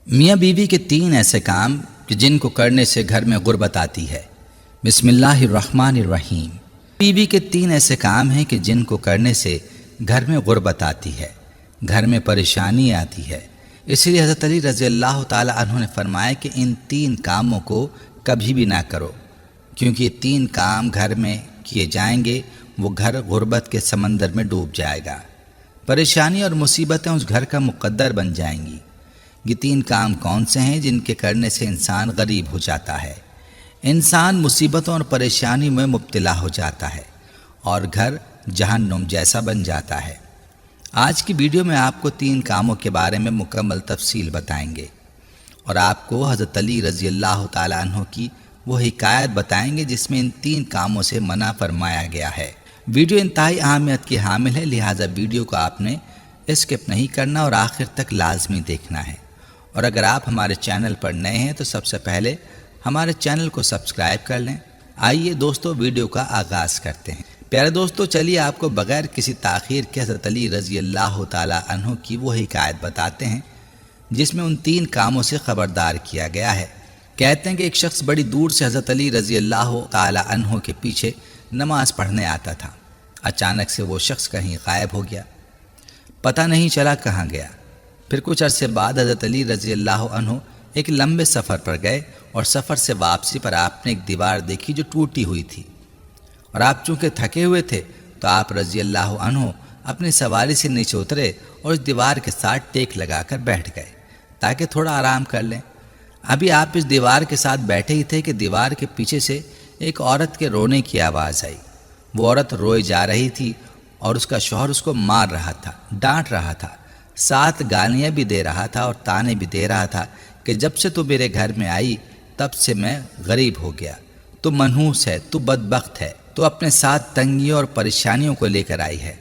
میاں بیوی کے تین ایسے کام کہ جن کو کرنے سے گھر میں غربت آتی ہے۔ بسم اللہ الرحمن الرحیم۔ بیوی کے تین ایسے کام ہیں کہ جن کو کرنے سے گھر میں غربت آتی ہے، گھر میں پریشانی آتی ہے۔ اس لیے حضرت علی رضی اللہ تعالی عنہ نے فرمایا کہ ان تین کاموں کو کبھی بھی نہ کرو، کیونکہ یہ تین کام گھر میں کیے جائیں گے وہ گھر غربت کے سمندر میں ڈوب جائے گا، پریشانی اور مصیبتیں اس گھر کا مقدر بن جائیں گی۔ یہ تین کام کون سے ہیں جن کے کرنے سے انسان غریب ہو جاتا ہے، انسان مصیبتوں اور پریشانی میں مبتلا ہو جاتا ہے اور گھر جہنم جیسا بن جاتا ہے۔ آج کی ویڈیو میں آپ کو تین کاموں کے بارے میں مکمل تفصیل بتائیں گے اور آپ کو حضرت علی رضی اللہ تعالیٰ عنہ کی وہ حکایت بتائیں گے جس میں ان تین کاموں سے منع فرمایا گیا ہے۔ ویڈیو انتہائی اہمیت کی حامل ہے، لہٰذا ویڈیو کو آپ نے اسکپ نہیں کرنا اور آخر تک لازمی دیکھنا ہے۔ اور اگر آپ ہمارے چینل پر نئے ہیں تو سب سے پہلے ہمارے چینل کو سبسکرائب کر لیں۔ آئیے دوستو ویڈیو کا آغاز کرتے ہیں۔ پیارے دوستو، چلیے آپ کو بغیر کسی تاخیر کے حضرت علی رضی اللہ تعالی عنہ کی وہ حکایت بتاتے ہیں جس میں ان تین کاموں سے خبردار کیا گیا ہے۔ کہتے ہیں کہ ایک شخص بڑی دور سے حضرت علی رضی اللہ تعالی عنہ کے پیچھے نماز پڑھنے آتا تھا۔ اچانک سے وہ شخص کہیں غائب ہو گیا، پتہ نہیں چلا کہاں گیا۔ پھر کچھ عرصے بعد حضرت علی رضی اللہ عنہ ایک لمبے سفر پر گئے اور سفر سے واپسی پر آپ نے ایک دیوار دیکھی جو ٹوٹی ہوئی تھی، اور آپ چونکہ تھکے ہوئے تھے تو آپ رضی اللہ عنہ اپنی سواری سے نیچے اترے اور اس دیوار کے ساتھ ٹیک لگا کر بیٹھ گئے تاکہ تھوڑا آرام کر لیں۔ ابھی آپ اس دیوار کے ساتھ بیٹھے ہی تھے کہ دیوار کے پیچھے سے ایک عورت کے رونے کی آواز آئی۔ وہ عورت روئے جا رہی تھی اور اس کا شوہر اس کو مار رہا تھا، ڈانٹ رہا تھا، ساتھ گالیاں بھی دے رہا تھا اور تانے بھی دے رہا تھا کہ جب سے تو میرے گھر میں آئی تب سے میں غریب ہو گیا، تو منحوس ہے، تو بدبخت ہے، تو اپنے ساتھ تنگیوں اور پریشانیوں کو لے کر آئی ہے،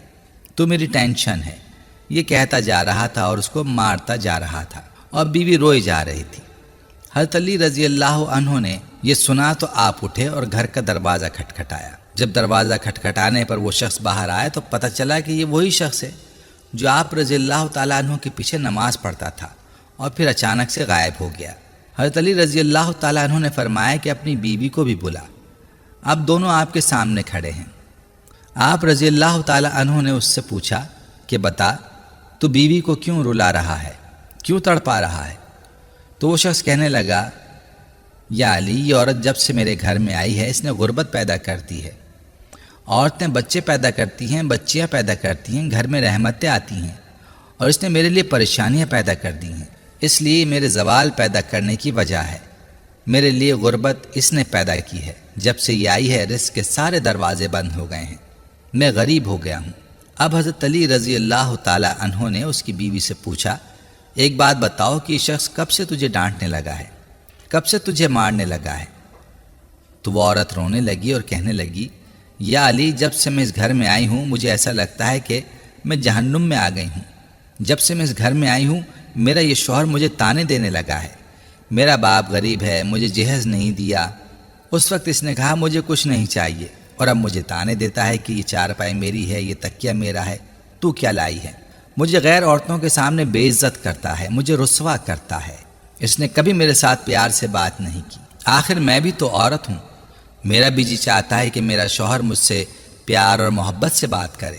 تو میری ٹینشن ہے۔ یہ کہتا جا رہا تھا اور اس کو مارتا جا رہا تھا اور بیوی روئی جا رہی تھی۔ حضرت علی رضی اللہ عنہ نے یہ سنا تو آپ اٹھے اور گھر کا دروازہ کھٹکھٹایا۔ جب دروازہ کھٹکھٹانے پر وہ شخص باہر آیا تو پتہ چلا کہ یہ وہی شخص ہے جو آپ رضی اللہ تعالیٰ عنہ کے پیچھے نماز پڑھتا تھا اور پھر اچانک سے غائب ہو گیا۔ حضرت علی رضی اللہ تعالیٰ عنہ نے فرمایا کہ اپنی بیوی کو بھی بلا، اب دونوں آپ کے سامنے کھڑے ہیں۔ آپ رضی اللہ تعالیٰ عنہ نے اس سے پوچھا کہ بتا، تو بیوی کو کیوں رلا رہا ہے، کیوں تڑپا رہا ہے؟ تو وہ شخص کہنے لگا، یا علی، یہ عورت جب سے میرے گھر میں آئی ہے اس نے غربت پیدا کر دی ہے۔ عورتیں بچے پیدا کرتی ہیں، بچیاں پیدا کرتی ہیں، گھر میں رحمتیں آتی ہیں، اور اس نے میرے لیے پریشانیاں پیدا کر دی ہیں، اس لیے میرے زوال پیدا کرنے کی وجہ ہے۔ میرے لیے غربت اس نے پیدا کی ہے، جب سے یہ آئی ہے رزق کے سارے دروازے بند ہو گئے ہیں، میں غریب ہو گیا ہوں۔ اب حضرت علی رضی اللہ تعالی عنہ نے اس کی بیوی سے پوچھا، ایک بات بتاؤ کہ یہ شخص کب سے تجھے ڈانٹنے لگا ہے، کب سے تجھے مارنے لگا ہے؟ تو وہ عورت رونے لگی اور کہنے لگی، یا علی، جب سے میں اس گھر میں آئی ہوں مجھے ایسا لگتا ہے کہ میں جہنم میں آ گئی ہوں۔ جب سے میں اس گھر میں آئی ہوں میرا یہ شوہر مجھے تانے دینے لگا ہے، میرا باپ غریب ہے، مجھے جہیز نہیں دیا، اس وقت اس نے کہا مجھے کچھ نہیں چاہیے، اور اب مجھے تانے دیتا ہے کہ یہ چارپائی میری ہے، یہ تکیہ میرا ہے، تو کیا لائی ہے؟ مجھے غیر عورتوں کے سامنے بے عزت کرتا ہے، مجھے رسوا کرتا ہے، اس نے کبھی میرے ساتھ پیار سے بات نہیں کی۔ آخر میں بھی تو عورت ہوں، میرا بھی جی چاہتا ہے کہ میرا شوہر مجھ سے پیار اور محبت سے بات کرے،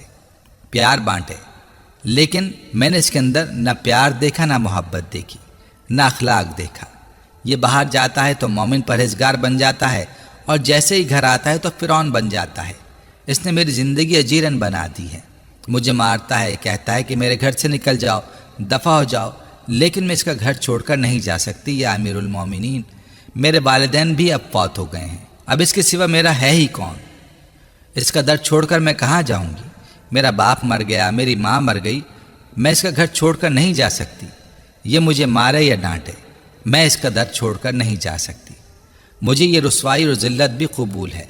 پیار بانٹے، لیکن میں نے اس کے اندر نہ پیار دیکھا، نہ محبت دیکھی، نہ اخلاق دیکھا۔ یہ باہر جاتا ہے تو مومن پرہیزگار بن جاتا ہے اور جیسے ہی گھر آتا ہے تو فرعون بن جاتا ہے۔ اس نے میری زندگی اجیرن بنا دی ہے، مجھے مارتا ہے، کہتا ہے کہ میرے گھر سے نکل جاؤ، دفع ہو جاؤ، لیکن میں اس کا گھر چھوڑ کر نہیں جا سکتی۔ یا امیر المومنین، میرے والدین بھی اب فوت ہو گئے ہیں، اب اس کے سوا میرا ہے ہی کون؟ اس کا در چھوڑ کر میں کہاں جاؤں گی؟ میرا باپ مر گیا، میری ماں مر گئی، میں اس کا گھر چھوڑ کر نہیں جا سکتی۔ یہ مجھے مارے یا ڈانٹے، میں اس کا در چھوڑ کر نہیں جا سکتی۔ مجھے یہ رسوائی اور ذلت بھی قبول ہے،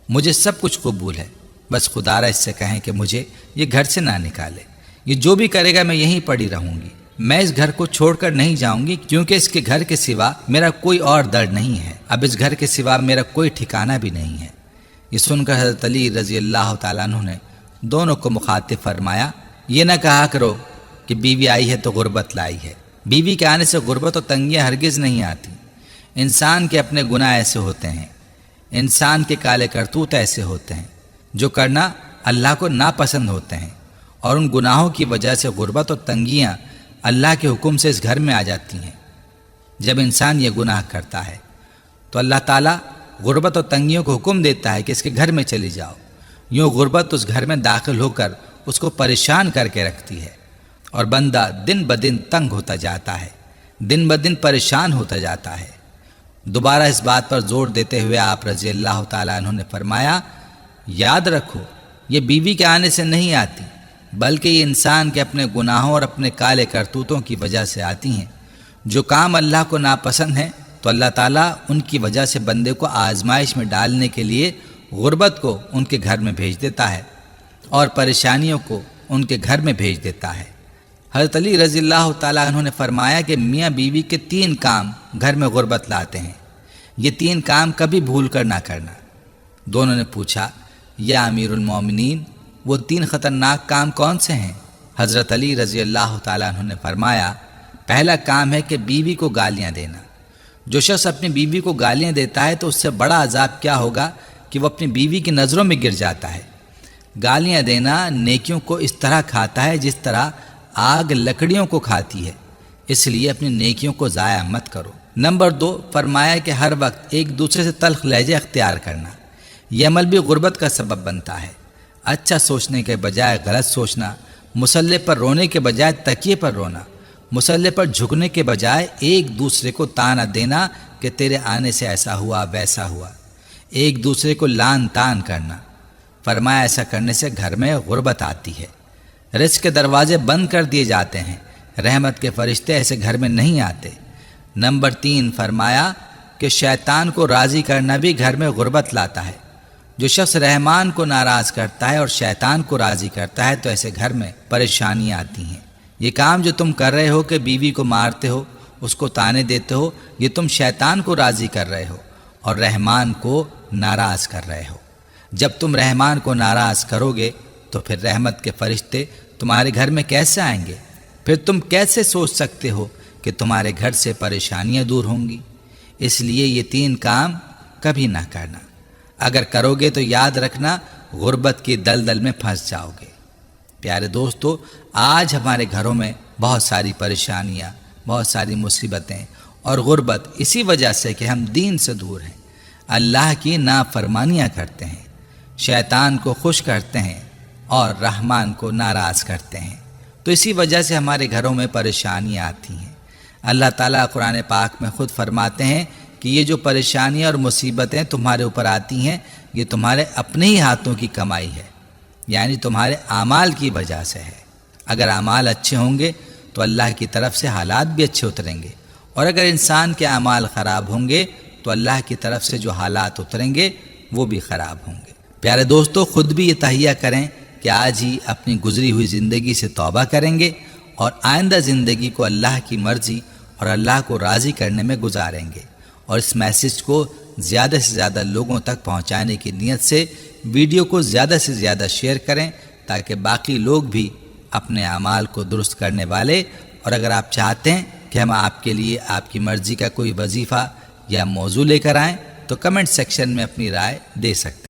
مجھے سب کچھ قبول ہے، بس خدا را اس سے کہیں کہ مجھے یہ گھر سے نہ نکالے، یہ جو بھی کرے گا میں یہیں پڑی رہوں گی، میں اس گھر کو چھوڑ کر نہیں جاؤں گی، کیونکہ اس کے گھر کے سوا میرا کوئی اور در نہیں ہے، اب اس گھر کے سوا میرا کوئی ٹھکانہ بھی نہیں ہے۔ یہ سن کر حضرت علی رضی اللہ تعالیٰ عنہ نے دونوں کو مخاطب فرمایا، یہ نہ کہا کرو کہ بیوی آئی ہے تو غربت لائی ہے، بیوی کے آنے سے غربت و تنگیاں ہرگز نہیں آتی۔ انسان کے اپنے گناہ ایسے ہوتے ہیں، انسان کے کالے کرتوت ایسے ہوتے ہیں جو کرنا اللہ کو ناپسند ہوتے ہیں، اور ان گناہوں کی وجہ سے غربت اور تنگیاں اللہ کے حکم سے اس گھر میں آ جاتی ہیں۔ جب انسان یہ گناہ کرتا ہے تو اللہ تعالیٰ غربت اور تنگیوں کو حکم دیتا ہے کہ اس کے گھر میں چلی جاؤ۔ یوں غربت اس گھر میں داخل ہو کر اس کو پریشان کر کے رکھتی ہے، اور بندہ دن بدن تنگ ہوتا جاتا ہے، دن بدن پریشان ہوتا جاتا ہے۔ دوبارہ اس بات پر زور دیتے ہوئے آپ رضی اللہ تعالیٰ عنہ نے فرمایا، یاد رکھو یہ بیوی کے آنے سے نہیں آتی، بلکہ یہ انسان کے اپنے گناہوں اور اپنے کالے کرتوتوں کی وجہ سے آتی ہیں۔ جو کام اللہ کو ناپسند ہیں تو اللہ تعالیٰ ان کی وجہ سے بندے کو آزمائش میں ڈالنے کے لیے غربت کو ان کے گھر میں بھیج دیتا ہے اور پریشانیوں کو ان کے گھر میں بھیج دیتا ہے۔ حضرت علی رضی اللہ تعالیٰ عنہ نے فرمایا کہ میاں بیوی کے 3 کام گھر میں غربت لاتے ہیں، یہ 3 کام کبھی بھول کر نہ کرنا۔ دونوں نے پوچھا، یا امیر المومنین وہ 3 خطرناک کام کون سے ہیں؟ حضرت علی رضی اللہ تعالیٰ عنہ نے فرمایا، پہلا کام ہے کہ بیوی کو گالیاں دینا۔ جو شخص اپنی بیوی کو گالیاں دیتا ہے تو اس سے بڑا عذاب کیا ہوگا کہ وہ اپنی بیوی کی نظروں میں گر جاتا ہے۔ گالیاں دینا نیکیوں کو اس طرح کھاتا ہے جس طرح آگ لکڑیوں کو کھاتی ہے، اس لیے اپنی نیکیوں کو ضائع مت کرو۔ نمبر 2، فرمایا کہ ہر وقت ایک دوسرے سے تلخ لہجے اختیار کرنا، یہ عمل بھی غربت کا سبب بنتا ہے۔ اچھا سوچنے کے بجائے غلط سوچنا، مصلے پر رونے کے بجائے تکیے پر رونا، مصلے پر جھکنے کے بجائے ایک دوسرے کو طعنہ دینا کہ تیرے آنے سے ایسا ہوا ویسا ہوا، ایک دوسرے کو لان تان کرنا۔ فرمایا ایسا کرنے سے گھر میں غربت آتی ہے، رزق کے دروازے بند کر دیے جاتے ہیں، رحمت کے فرشتے ایسے گھر میں نہیں آتے۔ نمبر 3، فرمایا کہ شیطان کو راضی کرنا بھی گھر میں غربت لاتا ہے۔ جو شخص رحمان کو ناراض کرتا ہے اور شیطان کو راضی کرتا ہے تو ایسے گھر میں پریشانیاں آتی ہیں۔ یہ کام جو تم کر رہے ہو کہ بیوی کو مارتے ہو، اس کو طعنے دیتے ہو، یہ تم شیطان کو راضی کر رہے ہو اور رحمان کو ناراض کر رہے ہو۔ جب تم رحمان کو ناراض کرو گے تو پھر رحمت کے فرشتے تمہارے گھر میں کیسے آئیں گے؟ پھر تم کیسے سوچ سکتے ہو کہ تمہارے گھر سے پریشانیاں دور ہوں گی؟ اس لیے یہ 3 کام کبھی نہ کرنا، اگر کرو گے تو یاد رکھنا غربت کی دلدل میں پھنس جاؤ گے۔ پیارے دوستو، آج ہمارے گھروں میں بہت ساری پریشانیاں، بہت ساری مصیبتیں اور غربت اسی وجہ سے کہ ہم دین سے دور ہیں، اللہ کی نافرمانیاں کرتے ہیں، شیطان کو خوش کرتے ہیں اور رحمان کو ناراض کرتے ہیں، تو اسی وجہ سے ہمارے گھروں میں پریشانیاں آتی ہیں۔ اللہ تعالیٰ قرآن پاک میں خود فرماتے ہیں کہ یہ جو پریشانیاں اور مصیبتیں تمہارے اوپر آتی ہیں یہ تمہارے اپنے ہی ہاتھوں کی کمائی ہے، یعنی تمہارے اعمال کی وجہ سے ہے۔ اگر اعمال اچھے ہوں گے تو اللہ کی طرف سے حالات بھی اچھے اتریں گے، اور اگر انسان کے اعمال خراب ہوں گے تو اللہ کی طرف سے جو حالات اتریں گے وہ بھی خراب ہوں گے۔ پیارے دوستو، خود بھی یہ تہیہ کریں کہ آج ہی اپنی گزری ہوئی زندگی سے توبہ کریں گے اور آئندہ زندگی کو اللہ کی مرضی اور اللہ کو راضی کرنے میں گزاریں گے، اور اس میسج کو زیادہ سے زیادہ لوگوں تک پہنچانے کی نیت سے ویڈیو کو زیادہ سے زیادہ شیئر کریں تاکہ باقی لوگ بھی اپنے اعمال کو درست کرنے والے، اور اگر آپ چاہتے ہیں کہ ہم آپ کے لیے آپ کی مرضی کا کوئی وظیفہ یا موضوع لے کر آئیں تو کمنٹ سیکشن میں اپنی رائے دے سکتے ہیں۔